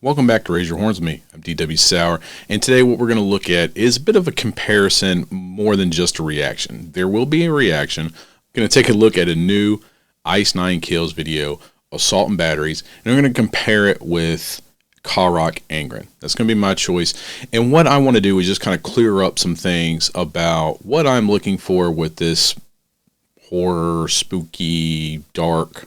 Welcome back to Raise Your Horns with me. I'm DW Sauer, and today what we're going to look at is a bit of a comparison more than just a reaction. There will be a reaction. I'm going to take a look at a new Ice 9 Kills video, Assault and Batteries, and I'm going to compare it with Carach Angren. That's going to be my choice. And what I want to do is just kind of clear up some things about what I'm looking for with this horror, spooky, dark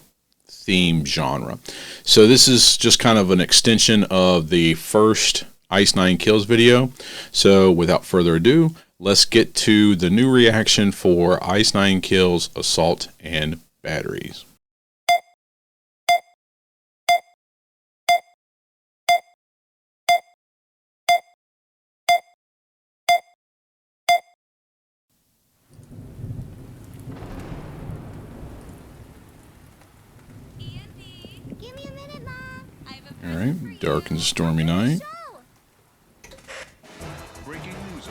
theme genre. So this is just kind of an extension of the first Ice 9 Kills video. So without further ado, let's get to the new reaction for Ice 9 Kills, Assault and Batteries. Alright, dark and stormy night. Breaking news.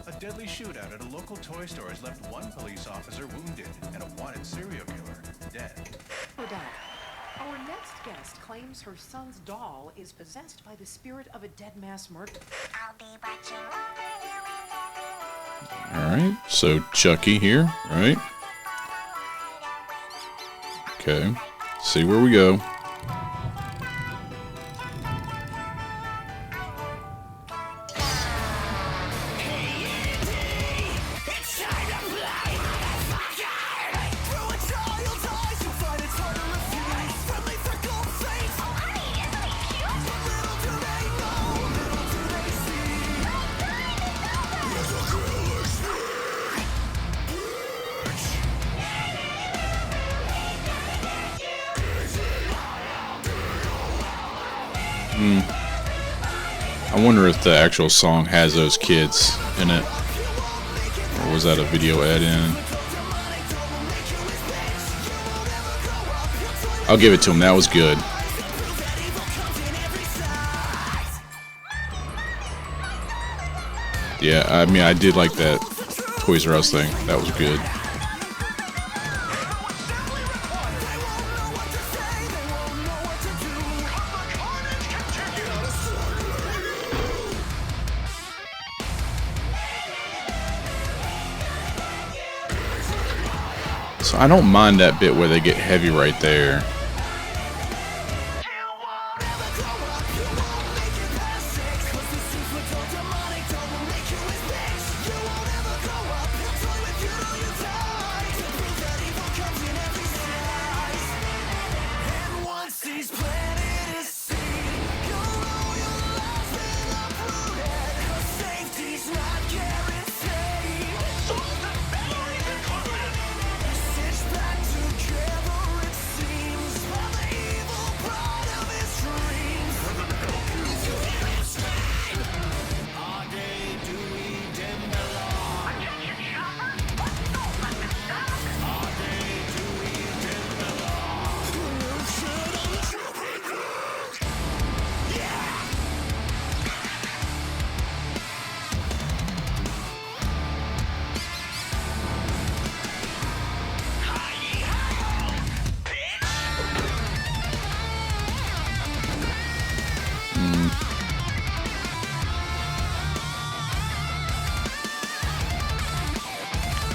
A deadly shootout at a local toy store has left one police officer wounded and a wanted serial killer dead. Our next guest claims her son's doll is possessed by the spirit of a dead mass murder. I'll be watching Alright, so Chucky here, right? Okay, see where we go. I wonder if the actual song has those kids in it, or was that a video add-in? I'll give it to him. That was good. Yeah, I mean, I did like that Toys R Us thing. That was good. So I don't mind that bit where they get heavy right there.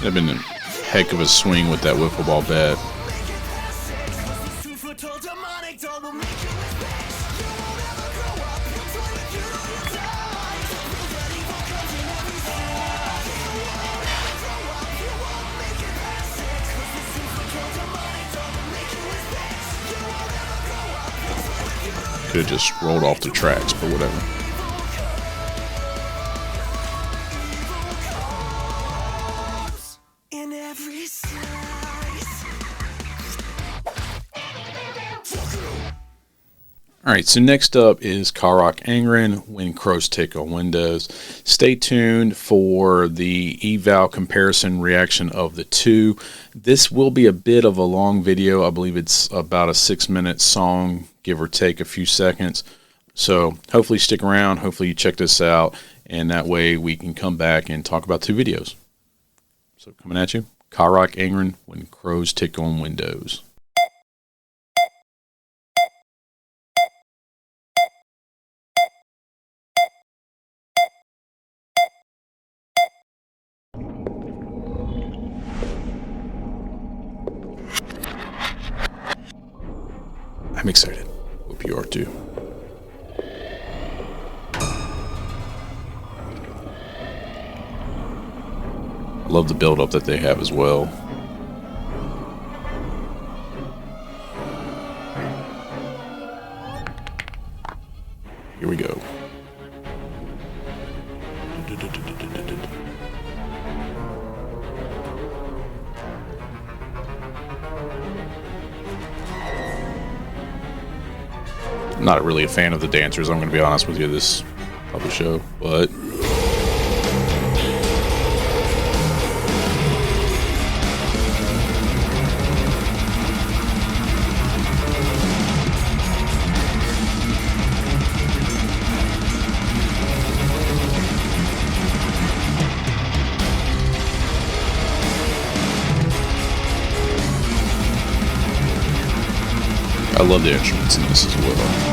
That'd been a heck of a swing with that wiffle ball bat. Could have just rolled off the tracks, but whatever. Alright, so next up is Carach Angren, When Crows Tick on Windows. Stay tuned for the eval comparison reaction of the two. This will be a bit of a long video. I believe it's about a 6-minute song, give or take a few seconds. So hopefully stick around, hopefully you check this out, and that way we can come back and talk about two videos. So coming at you, Carach Angren, When Crows Tick on Windows. I'm excited. Hope you are too. Love the build-up that they have as well. Here we go. Not really a fan of the dancers, I'm going to be honest with you, this of the show, but I love the instruments in this as well.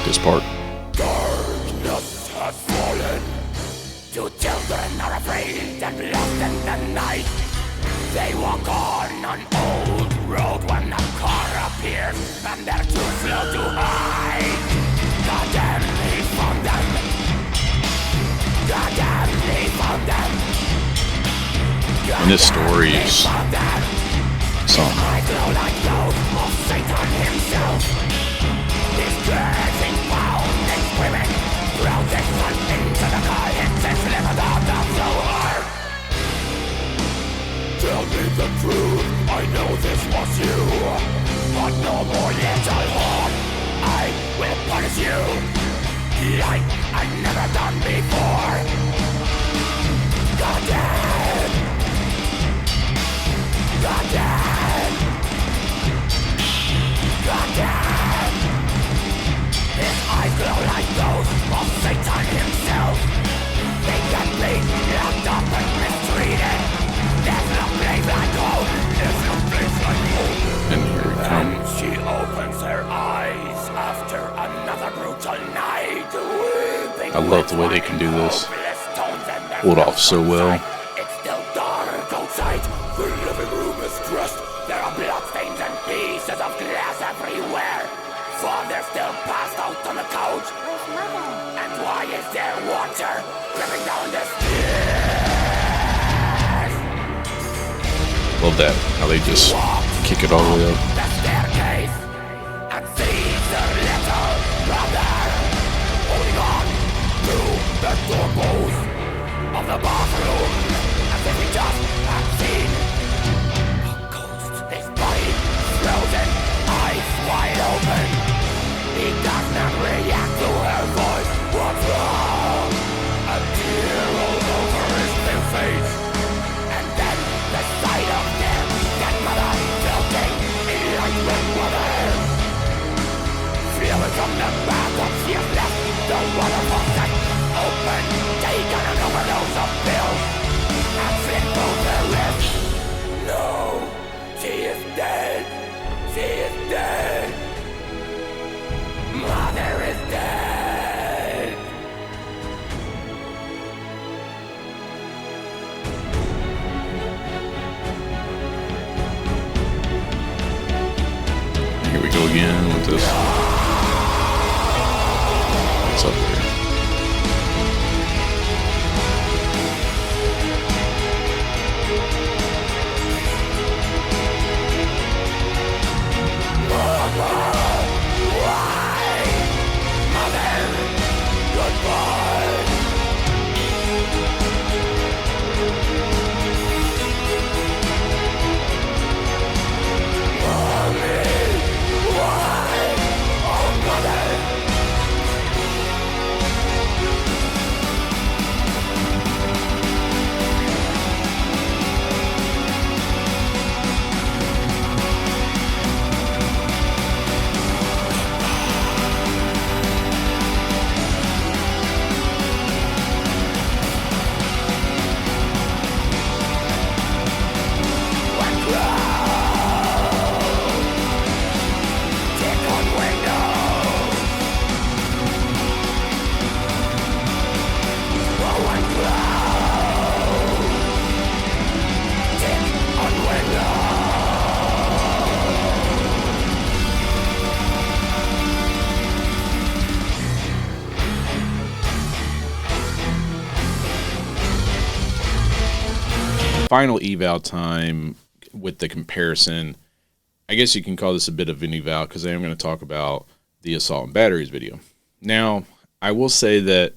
This part. Darkness has fallen. Two children are afraid and lost in the night. They walk on an old road when a car appears and they're too slow to hide. Goddamn, he found them. Goddamn, he found them. And this story is something. I glow like those of Satan himself. This gazing found and swimming through this sun into the car. It's slivered out of the heart. Tell me the truth, I know this was you. But no more little heart, I will punish you like I've never done before. Goddamn. Goddamn. Goddamn. His eyes glow like those of Satan himself. They get me locked up and mistreated. There's no place like home. There's no place like home. And here we come. And she opens her eyes after another brutal night. I love the way they can do this. Pull it off so well. It's still dark outside. The living room is dressed. There are bloodstains and pieces of glass everywhere. Father still passed out on the couch. Where's Mother? And why is there water dripping down the stairs? Love that. How they just kick it all the way up. The staircase and sees her little brother holding on to the doorpost of the bathroom as if he just had seen a ghost. His body frozen, eyes wide open. He does not react to her voice. What's wrong? A tear all over his pale face. And then the sight of their dead mother floating in light red water. Feeling from the bathtub she has left the water faucet open. Taken an overdose of pills and slit both her wrists. No, she is dead. She is dead. Mother is dead. Here we go again with this. What's up there? Final eval time with the comparison. I guess you can call this a bit of an eval because I am going to talk about the assault and batteries video. Now, I will say that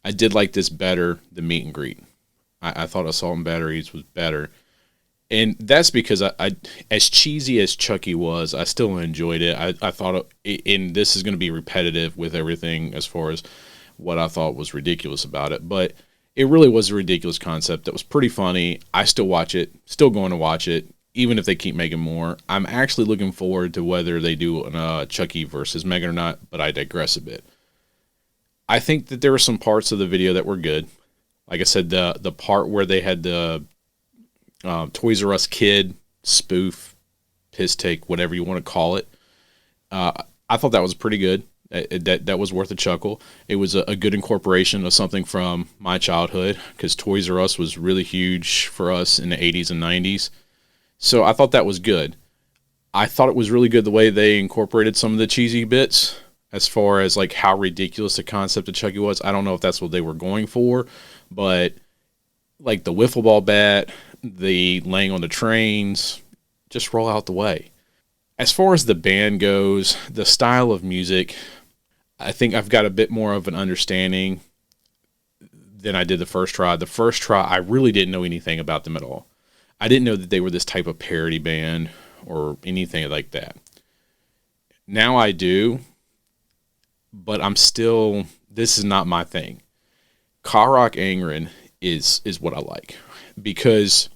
I did like this better than meet and greet. I thought assault and batteries was better. And that's because I as cheesy as Chucky was, I still enjoyed it. I thought, and this is going to be repetitive with everything as far as what I thought was ridiculous about it. But it really was a ridiculous concept that was pretty funny. I still watch it, still going to watch it, even if they keep making more. I'm actually looking forward to whether they do Chucky versus Megan or not, but I digress a bit. I think that there were some parts of the video that were good. Like I said, the part where they had the Toys R Us kid spoof, piss take, whatever you want to call it. I thought that was pretty good. That was worth a chuckle. It was a good incorporation of something from my childhood because Toys R Us was really huge for us in the 80s and 90s. So I thought that was good. I thought it was really good the way they incorporated some of the cheesy bits as far as like how ridiculous the concept of Chucky was. I don't know if that's what they were going for, but like the wiffle ball bat, the laying on the trains, just roll out the way. As far as the band goes, the style of music, I think I've got a bit more of an understanding than I did the first try. The first try, I really didn't know anything about them at all. I didn't know that they were this type of parody band or anything like that. Now I do, but I'm still, this is not my thing. Carach Angren is what I like because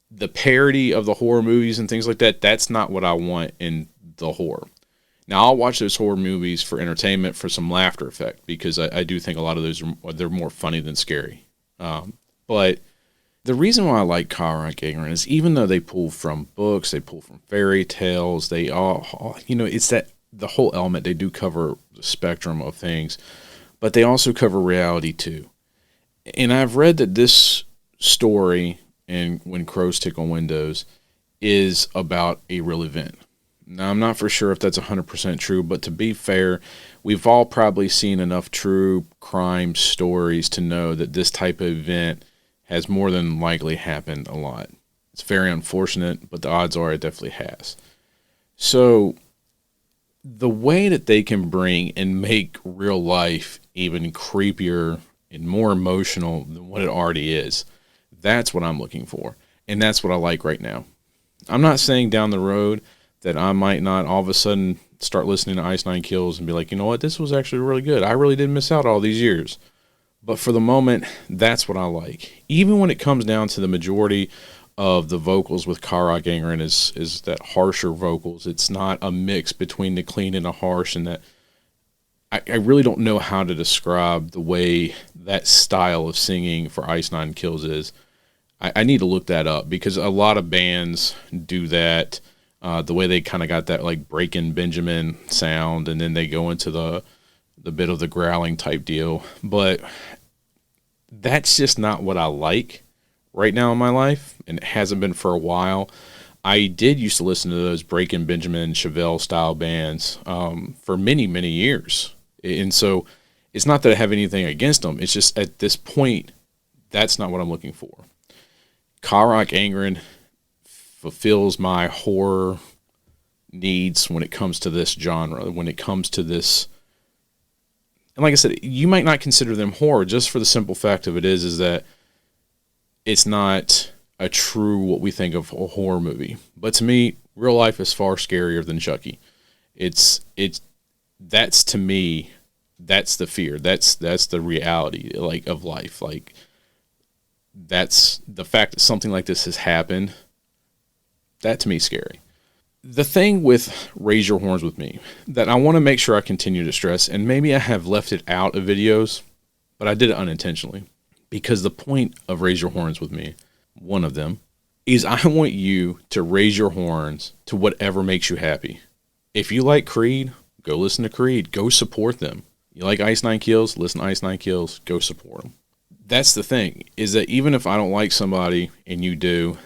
the parody of the horror movies and things like that, that's not what I want in the horror. Now, I'll watch those horror movies for entertainment, for some laughter effect, because I do think a lot of those, they're more funny than scary. But the reason why I like Carach Angren is even though they pull from books, they pull from fairy tales, they all, it's that the whole element, they do cover the spectrum of things, but they also cover reality too. And I've read that this story, and When Crows Tickle Windows, is about a real event. Now, I'm not for sure if that's 100% true, but to be fair, we've all probably seen enough true crime stories to know that this type of event has more than likely happened a lot. It's very unfortunate, but the odds are it definitely has. So, the way that they can bring and make real life even creepier and more emotional than what it already is, that's what I'm looking for. And that's what I like right now. I'm not saying down the road that I might not all of a sudden start listening to Ice Nine Kills and be like, you know what, this was actually really good. I really didn't miss out all these years. But for the moment, that's what I like. Even when it comes down to the majority of the vocals with Carach Angren is that harsher vocals. It's not a mix between the clean and the harsh, and that I really don't know how to describe the way that style of singing for Ice Nine Kills is. I need to look that up because a lot of bands do that. The way they kind of got that like Breakin' Benjamin sound, and then they go into the bit of the growling type deal. But that's just not what I like right now in my life, and it hasn't been for a while. I did used to listen to those Breaking Benjamin, Chevelle style bands for many, many years. And so it's not that I have anything against them. It's just at this point, that's not what I'm looking for. Carach Angren fulfills my horror needs when it comes to this genre, when it comes to this. And like I said, you might not consider them horror just for the simple fact of it is that it's not a true what we think of a horror movie. But to me, real life is far scarier than Chucky. That's to me, that's the fear. That's the reality like of life. Like that's the fact that something like this has happened. That to me is scary. The thing with Raise Your Horns with Me that I want to make sure I continue to stress, and maybe I have left it out of videos, but I did it unintentionally, because the point of Raise Your Horns with Me, one of them, is I want you to raise your horns to whatever makes you happy. If you like Creed, go listen to Creed. Go support them. You like Ice Nine Kills? Listen to Ice Nine Kills. Go support them. That's the thing, is that even if I don't like somebody and you do,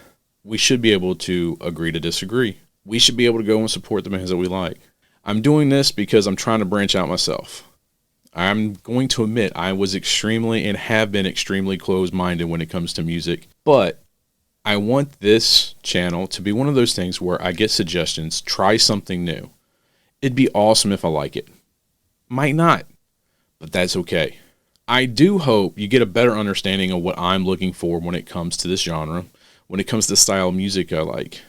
we should be able to agree to disagree. We should be able to go and support the bands that we like. I'm doing this because I'm trying to branch out myself. I'm going to admit I was extremely and have been extremely closed-minded when it comes to music, but I want this channel to be one of those things where I get suggestions, try something new. It'd be awesome if I like it. Might not, but that's okay. I do hope you get a better understanding of what I'm looking for when it comes to this genre, when it comes to the style of music I like.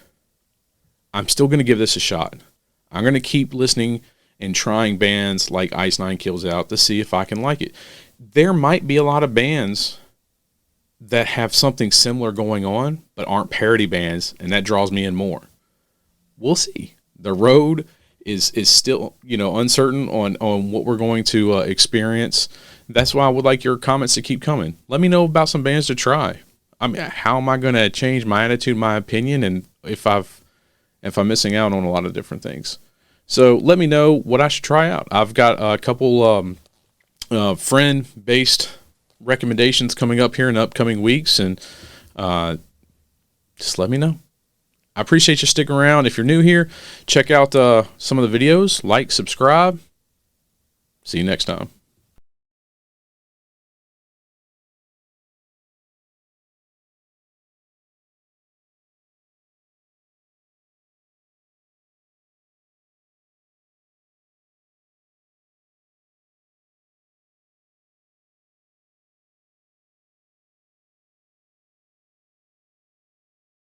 I'm still going to give this a shot. I'm going to keep listening and trying bands like Ice Nine Kills out to see if I can like it. There might be a lot of bands that have something similar going on, but aren't parody bands, and that draws me in more. We'll see. The road is still, uncertain on what we're going to experience. That's why I would like your comments to keep coming. Let me know about some bands to try. I mean, how am I going to change my attitude, my opinion, and if I'm missing out on a lot of different things. So let me know what I should try out. I've got a couple friend-based recommendations coming up here in the upcoming weeks, and just let me know. I appreciate you sticking around. If you're new here, check out some of the videos, like, subscribe. See you next time.